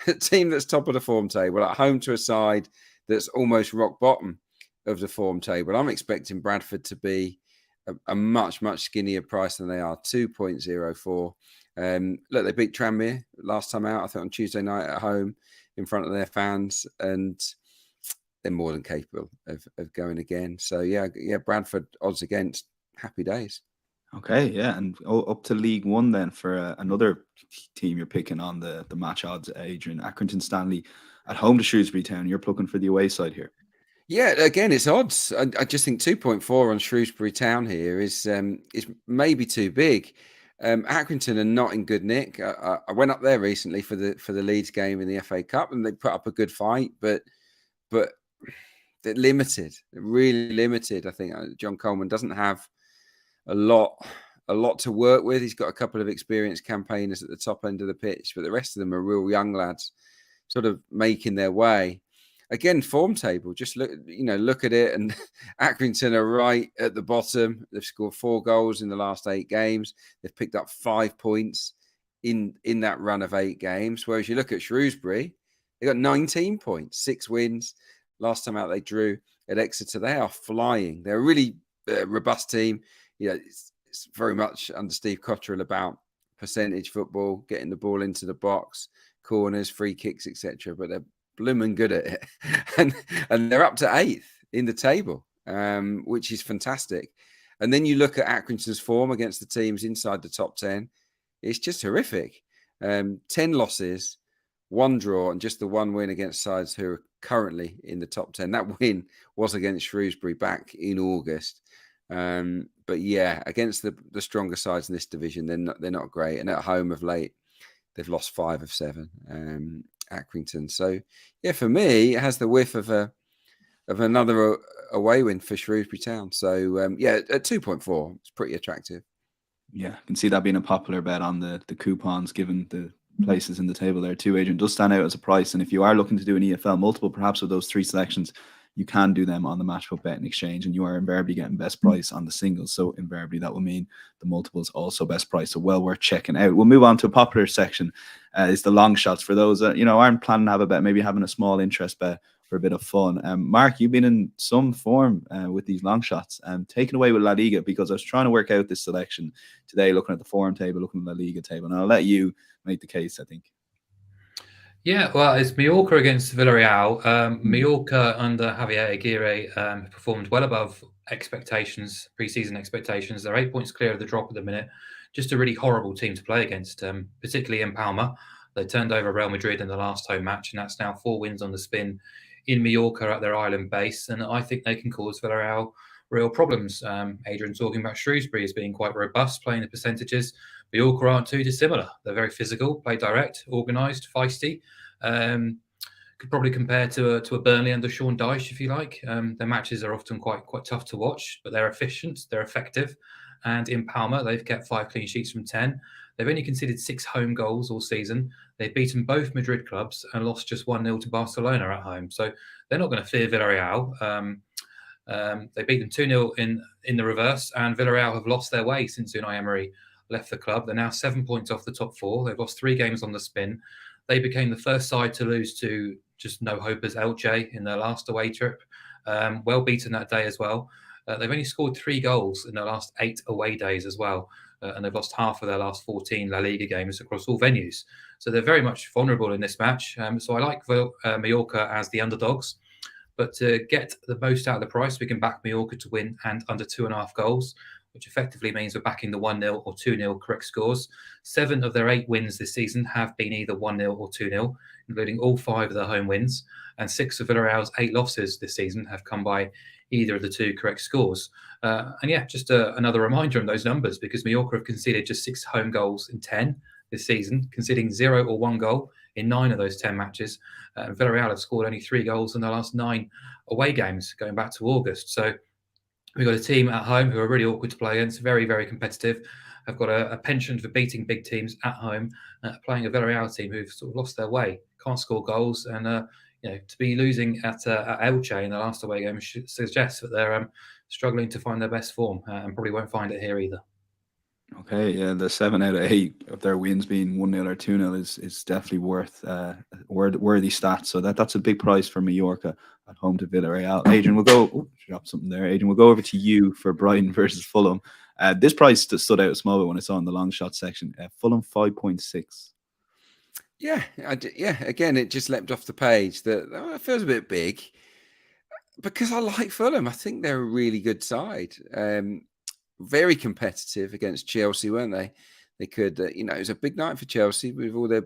B: a team that's top of the form table at home to a side that's almost rock bottom of the form table. I'm expecting Bradford to be a much skinnier price than they are, 2.04. Look, they beat Tranmere last time out, I think on Tuesday night at home in front of their fans, and they're more than capable of going again. So yeah, Bradford odds against, happy days.
A: Okay, yeah, and up to League One then for another team you're picking on the match odds, Adrian. Accrington Stanley at home to Shrewsbury Town. You're plugging for the away side here. Yeah,
B: again, it's odds. I just think 2.4 on Shrewsbury Town here is maybe too big. Accrington are not in good nick. I went up there recently for the Leeds game in the FA Cup, and they put up a good fight, but they're limited, really limited. I think John Coleman doesn't have a lot to work with. He's got a couple of experienced campaigners at the top end of the pitch, but the rest of them are real young lads, sort of making their way. Again, form table, just look at it, and Accrington are right at the bottom. They've scored 4 goals in the last 8 games. They've picked up 5 points in that run of 8 games. Whereas you look at Shrewsbury, they got 19 points, 6 wins. Last time out they drew at Exeter. They are flying. They're a really robust team. It's very much under Steve Cotterill about percentage football, getting the ball into the box, corners, free kicks, etc. But they're blooming good at it, and they're up to 8th in the table, which is fantastic. And then you look at Accrington's form against the teams inside the top 10; it's just horrific. 10 losses, 1 draw, and just the 1 win against sides who are currently in the top 10. That win was against Shrewsbury back in August. But yeah, against the stronger sides in this division, they're not great. And at home of late, they've lost 5 of 7. Accrington. So yeah, for me, it has the whiff of another away win for Shrewsbury Town. So yeah, at 2.4, it's pretty attractive.
A: Yeah, I can see that being a popular bet on the coupons, given the places in the table there too. Adrian, does stand out as a price, and if you are looking to do an EFL multiple, perhaps with those 3 selections, you can do them on the Matchbook betting exchange, and you are invariably getting best price on the singles. So invariably that will mean the multiples also best price. So well worth checking out. We'll move on to a popular section. Is the long shots for those that aren't planning to have a bet, maybe having a small interest bet for a bit of fun. Mark, you've been in some form with these long shots. Taken away with La Liga, because I was trying to work out this selection today, looking at the form table, looking at the La Liga table, and I'll let you make the case, I think.
C: Yeah, well, it's Mallorca against Villarreal. Mallorca under Javier Aguirre performed well above expectations, pre-season expectations. They're 8 points clear of the drop at the minute. Just a really horrible team to play against, particularly in Palma. They turned over Real Madrid in the last home match, and that's now 4 wins on the spin in Mallorca at their island base. And I think they can cause Villarreal real problems. Adrian talking about Shrewsbury as being quite robust, playing the percentages. Mallorca aren't too dissimilar. They're very physical, play direct, organised, feisty. Could probably compare to a Burnley under Sean Dyche, if you like. Their matches are often quite tough to watch, but they're efficient, they're effective. And in Palma, they've kept 5 clean sheets from 10. They've only conceded 6 home goals all season. They've beaten both Madrid clubs and lost just 1-0 to Barcelona at home. So they're not going to fear Villarreal. They beat them 2-0 in the reverse, and Villarreal have lost their way since Unai Emery left the club. They're now 7 points off the top 4. They've lost 3 games on the spin. They became the first side to lose to just no hopers Elche in their last away trip. Well beaten that day as well. They've only scored 3 goals in their last 8 away days as well. And they've lost half of their last 14 La Liga games across all venues. So they're very much vulnerable in this match. So I like Mallorca as the underdogs. But to get the most out of the price, we can back Mallorca to win and under 2.5 goals, which effectively means we're backing the 1-0 or 2-0 correct scores. 7 of their 8 wins this season have been either 1-0 or 2-0, including all 5 of their home wins. And 6 of Villarreal's 8 losses this season have come by either of the 2 correct scores. Just another reminder on those numbers, because Mallorca have conceded just 6 home goals in 10 this season, conceding 0 or 1 goal in 9 of those 10 matches. Villarreal have scored only 3 goals in their last 9 away games, going back to August. So we've got a team at home who are really awkward to play against, very, very competitive. Have got a penchant for beating big teams at home, playing a Villarreal team who've sort of lost their way, can't score goals, and to be losing at Elche in the last away game suggests that they're struggling to find their best form, and probably won't find it here either.
A: Okay, yeah, the 7 out of 8 of their wins being 1-0 or 2-0 is definitely worth worthy stats. So that's a big price for Mallorca at home to Villarreal. Adrian, we'll go. Drop something there. Adrian, we'll go over to you for Brighton versus Fulham. This price stood out a small bit when I saw in the long shot section. Fulham 5.6.
B: Yeah, Again, it just leapt off the page that it feels a bit big because I like Fulham. I think they're a really good side. Very competitive against Chelsea, weren't they? They could, it was a big night for Chelsea with all their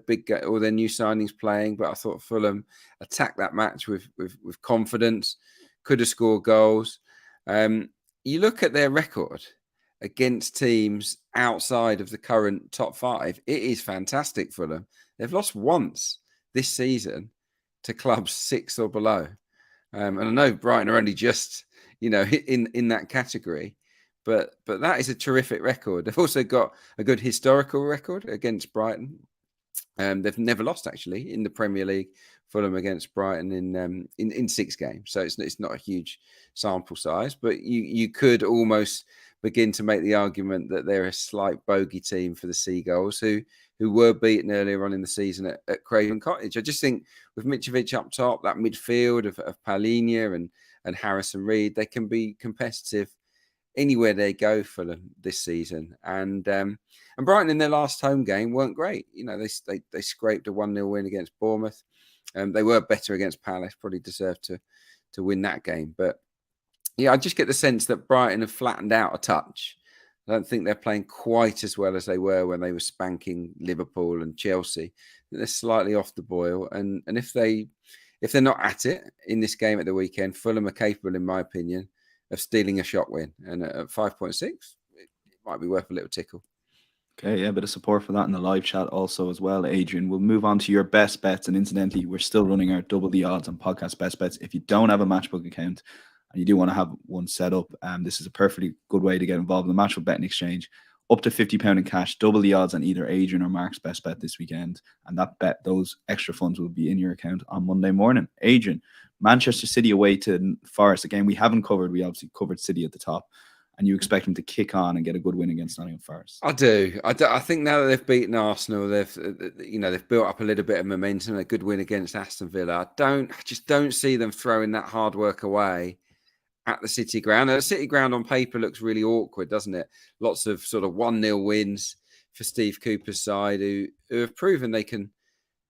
B: new signings playing. But I thought Fulham attacked that match with confidence, could have scored goals. You look at their record against teams outside of the current top 5. It is fantastic for them. They've lost once this season to clubs 6 or below. And I know Brighton are only just, in that category. But that is a terrific record. They've also got a good historical record against Brighton. They've never lost, actually, in the Premier League. Fulham against Brighton in 6 games. So it's not a huge sample size. But you could almost begin to make the argument that they're a slight bogey team for the Seagulls, who were beaten earlier on in the season at Craven Cottage. I just think with Mitrovic up top, that midfield of Paulinho and Harrison Reed, they can be competitive anywhere they go for them this season. And Brighton in their last home game weren't great. They scraped a 1-0 win against Bournemouth. They were better against Palace, probably deserved to win that game. But yeah, I just get the sense that Brighton have flattened out a touch. I don't think they're playing quite as well as they were when they were spanking Liverpool and Chelsea. They're slightly off the boil. And if they're not at it in this game at the weekend, Fulham are capable, in my opinion, of stealing a shot win. And at 5.6, it might be worth a little tickle.
A: Okay, yeah, a bit of support for that in the live chat also as well, Adrian. We'll move on to your best bets. And incidentally, we're still running our double the odds on podcast best bets. If you don't have a Matchbook account and you do want to have one set up, this is a perfectly good way to get involved in the Matchbook betting exchange. Up to £50 in cash, double the odds on either Adrian or Mark's best bet this weekend. And those extra funds will be in your account on Monday morning. Adrian, Manchester City away to Forest. Again, we haven't covered. We obviously covered City at the top. And you expect them to kick on and get a good win against Nottingham Forest?
B: I do. I think now that they've beaten Arsenal, they've built up a little bit of momentum. A good win against Aston Villa. I just don't see them throwing that hard work away at the City ground. The City ground on paper looks really awkward, doesn't it? Lots of sort of 1-0 wins for Steve Cooper's side, who have proven they can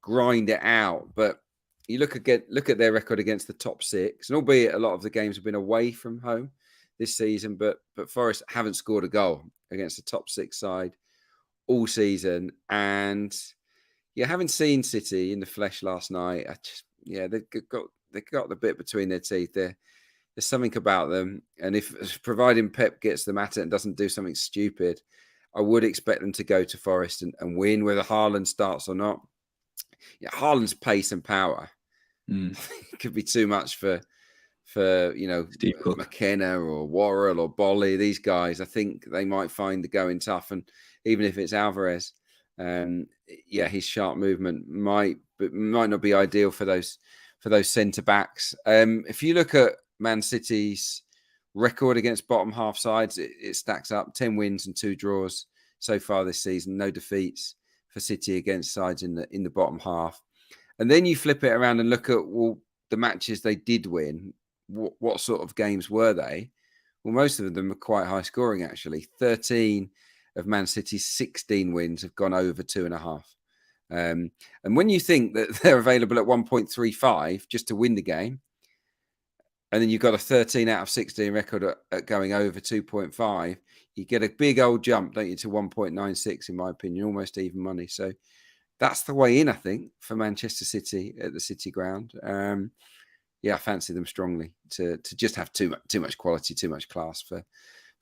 B: grind it out. But you look at their record against the top 6, and albeit a lot of the games have been away from home this season, but Forest haven't scored a goal against the top 6 side all season. And having seen City in the flesh last night, they've got the bit between their teeth. There's something about them, and if providing Pep gets them at it and doesn't do something stupid, I would expect them to go to Forest and win, whether Haaland starts or not. Yeah, Haaland's pace and power could be too much for McKenna or Worrell or Bolly. These guys, I think they might find the going tough, and even if it's Alvarez, his sharp movement might not be ideal for those centre backs. If you look at Man City's record against bottom half sides, it stacks up 10 wins and 2 draws so far this season, no defeats for City against sides in the bottom half. And then you flip it around and look at the matches they did win. What sort of games were they? Well, most of them are quite high scoring, actually. 13 of Man City's 16 wins have gone over 2.5. And when you think that they're available at 1.35 just to win the game, and then you've got a 13 out of 16 record at going over 2.5, you get a big old jump, don't you, to 1.96, in my opinion, almost even money. So that's the way in, I think, for Manchester City at the City ground. I fancy them strongly to just have too much quality, too much class for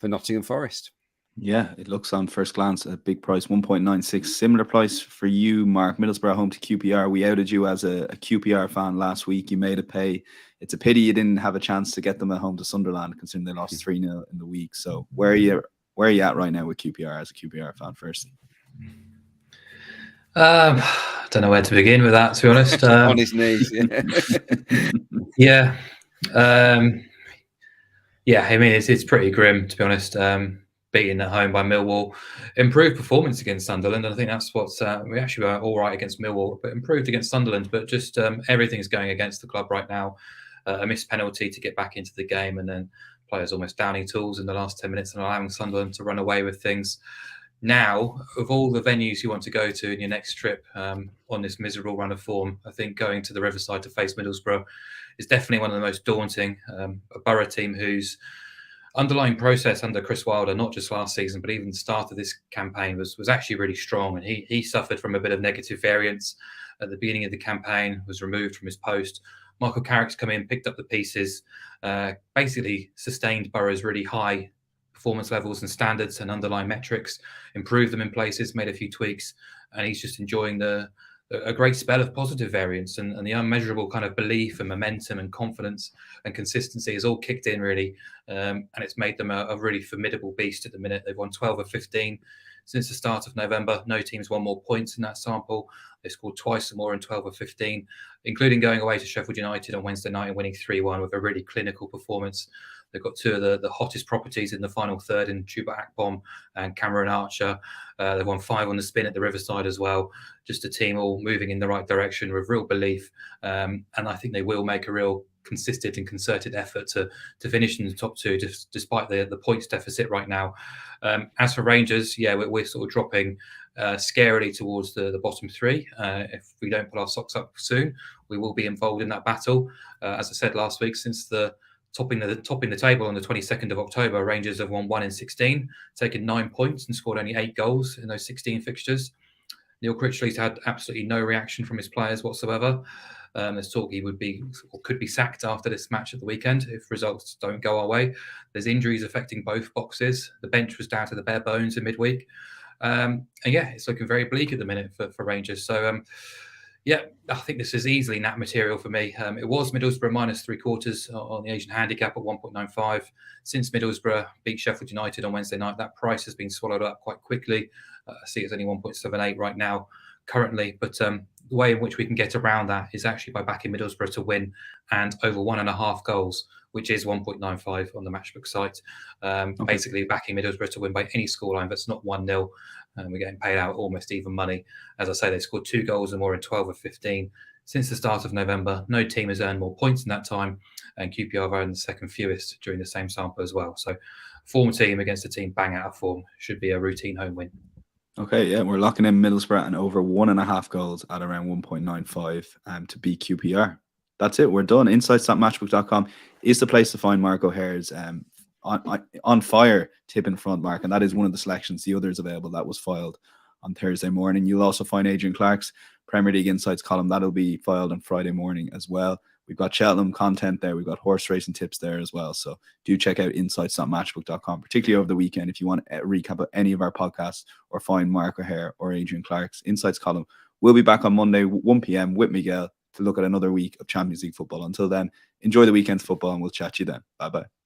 B: Nottingham Forest.
A: Yeah, it looks on first glance a big price, 1.96. Similar price for you, Mark. Middlesbrough home to QPR. We outed you as a QPR fan last week. You made it pay. It's a pity you didn't have a chance to get them at home to Sunderland, considering they lost 3-0 in the week. So where are you at right now with QPR as a QPR fan, firstly?
C: I don't know where to begin with that, to be honest.
B: On his knees,
C: yeah. I mean, it's pretty grim, to be honest. Beaten at home by Millwall, improved performance against Sunderland, and I think that's what's we actually were all right against Millwall, but improved against Sunderland. But just everything's going against the club right now. A missed penalty to get back into the game, and then players almost downing tools in the last 10 minutes and allowing Sunderland to run away with things. Now, of all the venues you want to go to in your next trip on this miserable run of form, I think going to the Riverside to face Middlesbrough is definitely one of the most daunting. A Borough team whose underlying process under Chris Wilder, not just last season, but even the start of this campaign was actually really strong. And he suffered from a bit of negative variance at the beginning of the campaign, was removed from his post. Michael Carrick's come in, picked up the pieces, basically sustained Borough's really high performance levels and standards and underlying metrics, improved them in places, made a few tweaks, and he's just enjoying a great spell of positive variance, and the unmeasurable kind of belief and momentum and confidence and consistency has all kicked in, really, and it's made them a really formidable beast at the minute. They've won 12 of 15 since the start of November. No team's won more points in that sample. They scored twice more in 12 of 15, including going away to Sheffield United on Wednesday night and winning 3-1 with a really clinical performance. They've got two of the hottest properties in the final third in Chuba Akpom and Cameron Archer. They've won 5 on the spin at the Riverside as well. Just a team all moving in the right direction with real belief. And I think they will make a real consistent and concerted effort to finish in the top 2, despite the points deficit right now. As for Rangers, we're sort of dropping scarily towards the bottom 3. If we don't put our socks up soon, we will be involved in that battle. As I said last week, since the topping the table on the 22nd of October, Rangers have won 1 in 16, taken 9 points and scored only 8 goals in those 16 fixtures. Neil Critchley's had absolutely no reaction from his players whatsoever. There's talk he would be or could be sacked after this match at the weekend if results don't go our way. There's injuries affecting both boxes. The bench was down to the bare bones in midweek. It's looking very bleak at the minute for Rangers. So, I think this is easily nat material for me. It was Middlesbrough minus 3/4 on the Asian handicap at 1.95. Since Middlesbrough beat Sheffield United on Wednesday night, that price has been swallowed up quite quickly. I see it's only 1.78 right now currently, but the way in which we can get around that is actually by backing Middlesbrough to win and over 1.5 goals, which is 1.95 on the Matchbook site. Basically backing Middlesbrough to win by any scoreline that's not 1-0. And we're getting paid out almost even money. As I say, they scored 2 goals and more in 12 of 15 since the start of November. No team has earned more points in that time, and QPR have earned the second fewest during the same sample as well. So, form team against a team bang out of form should be a routine home win.
A: Okay, we're locking in Middlesbrough and over 1.5 goals at around 1.95 to beat QPR. That's it. We're done. Insights.matchbook.com is the place to find Mark O'Hare's on fire tip in front, Mark, and that is one of the selections. The others available that was filed on Thursday morning. You'll also find Adrian Clarke's Premier League Insights column. That'll be filed on Friday morning as well. We've got Cheltenham content there. We've got horse racing tips there as well. So do check out insights.matchbook.com, particularly over the weekend. If you want a recap of any of our podcasts or find Mark O'Hare or Adrian Clarke's Insights column, we'll be back on Monday, 1 p.m. with Miguel to look at another week of Champions League football. Until then, enjoy the weekend's football and we'll chat to you then. Bye-bye.